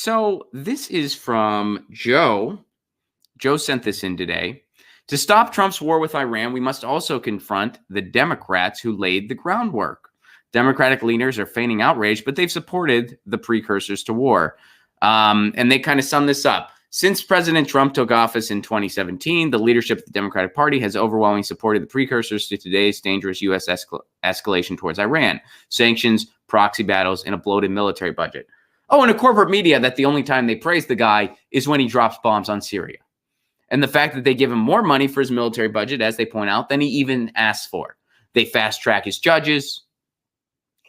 So this is from Joe. Joe sent this in today. To stop Trump's war with Iran, we must also confront the Democrats who laid the groundwork. Democratic leaders are feigning outrage, but they've supported the precursors to war. And they kind of sum this up. Since President Trump took office in 2017, the leadership of the Democratic Party has overwhelmingly supported the precursors to today's dangerous U.S. escalation towards Iran, sanctions, proxy battles, and a bloated military budget. Oh, and a corporate media that the only time they praise the guy is when he drops bombs on Syria. And the fact that they give him more money for his military budget, as they point out, than he even asks for. They fast track his judges,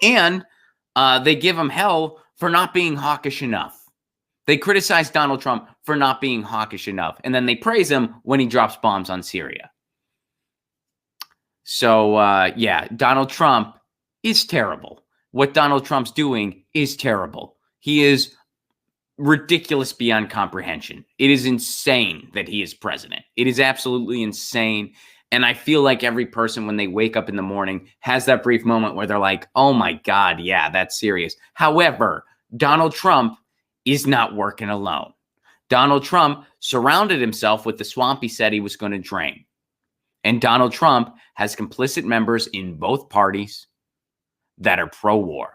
and they give him hell for not being hawkish enough. They criticize Donald Trump for not being hawkish enough, and then they praise him when he drops bombs on Syria. So, yeah, Donald Trump is terrible. What Donald Trump's doing is terrible. He is ridiculous beyond comprehension. It is insane that he is president. It is absolutely insane. And I feel like every person, when they wake up in the morning, has that brief moment where they're like, oh my God, yeah, that's serious. However, Donald Trump is not working alone. Donald Trump surrounded himself with the swamp he said he was going to drain. And Donald Trump has complicit members in both parties that are pro-war,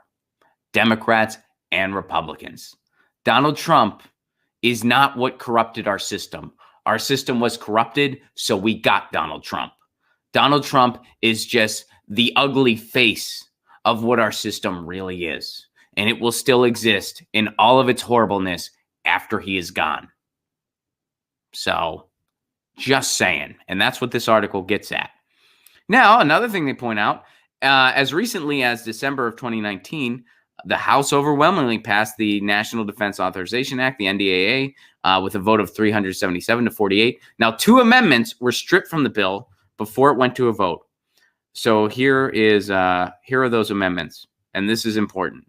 Democrats and Republicans. Donald Trump is not what corrupted our system. Our system was corrupted, so we got Donald Trump. Donald Trump is just the ugly face of what our system really is. And it will still exist in all of its horribleness after he is gone. So, just saying. And that's what this article gets at. Now, another thing they point out, as recently as December of 2019, the House overwhelmingly passed the National Defense Authorization Act, the NDAA, with a vote of 377 to 48. Now, 2 amendments were stripped from the bill before it went to a vote. So here are those amendments, and this is important.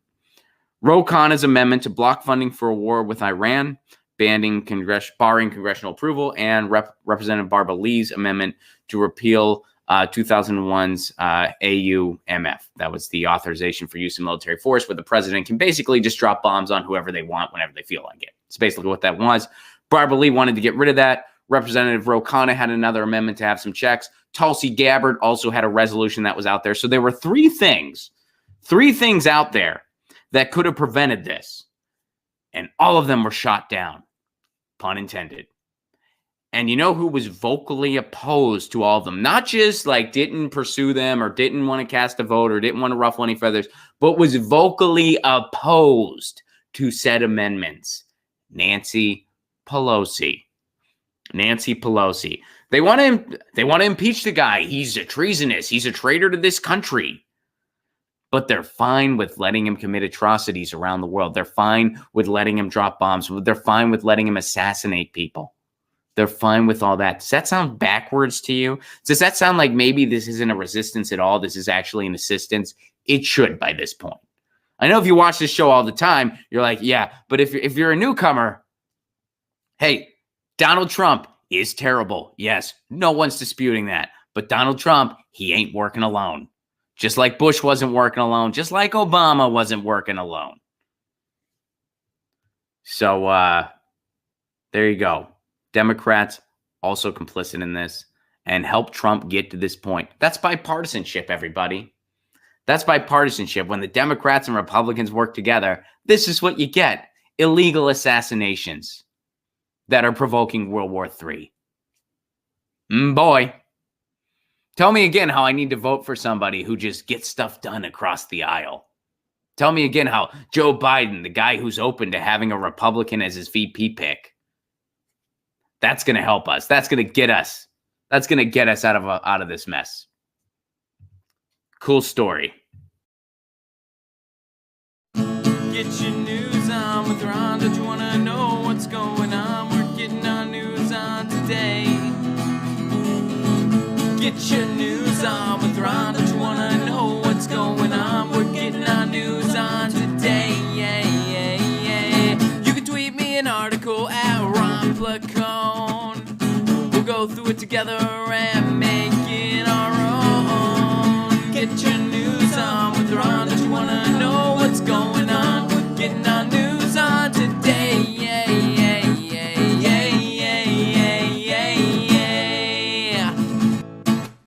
Ro Khanna's amendment to block funding for a war with Iran, barring congressional approval, and Representative Barbara Lee's amendment to repeal 2001's AUMF. That was the authorization for use of military force, where the president can basically just drop bombs on whoever they want whenever they feel like it. It's basically what that was. Barbara Lee wanted to get rid of that. Representative Ro Khanna had another amendment to have some checks. Tulsi Gabbard also had a resolution that was out there. So there were 3 things out there that could have prevented this. And all of them were shot down. Pun intended. And you know who was vocally opposed to all of them? Not just like didn't pursue them or didn't want to cast a vote or didn't want to ruffle any feathers, but was vocally opposed to said amendments. Nancy Pelosi. Nancy Pelosi. They want to impeach the guy. He's a treasonous. He's a traitor to this country. But they're fine with letting him commit atrocities around the world. They're fine with letting him drop bombs. They're fine with letting him assassinate people. They're fine with all that. Does that sound backwards to you? Does that sound like maybe this isn't a resistance at all? This is actually an assistance? It should by this point. I know if you watch this show all the time, you're like, yeah, but if you're a newcomer, hey, Donald Trump is terrible. Yes, no one's disputing that. But Donald Trump, he ain't working alone. Just like Bush wasn't working alone. Just like Obama wasn't working alone. So, there you go. Democrats also complicit in this and help Trump get to this point. That's bipartisanship, everybody. That's bipartisanship. When the Democrats and Republicans work together, this is what you get. Illegal assassinations that are provoking World War III. Boy. Tell me again how I need to vote for somebody who just gets stuff done across the aisle. Tell me again how Joe Biden, the guy who's open to having a Republican as his VP pick, that's going to help us. That's going to get us. That's going to get us out of this mess. Cool story. Get your news on with Ron. Don't you want to know what's going on? We're getting our news on today. Get your news on with Ron. Don't you want to know what's going on? We're getting our news on today. You can tweet me an article at Ron Placone. We'll go through it together and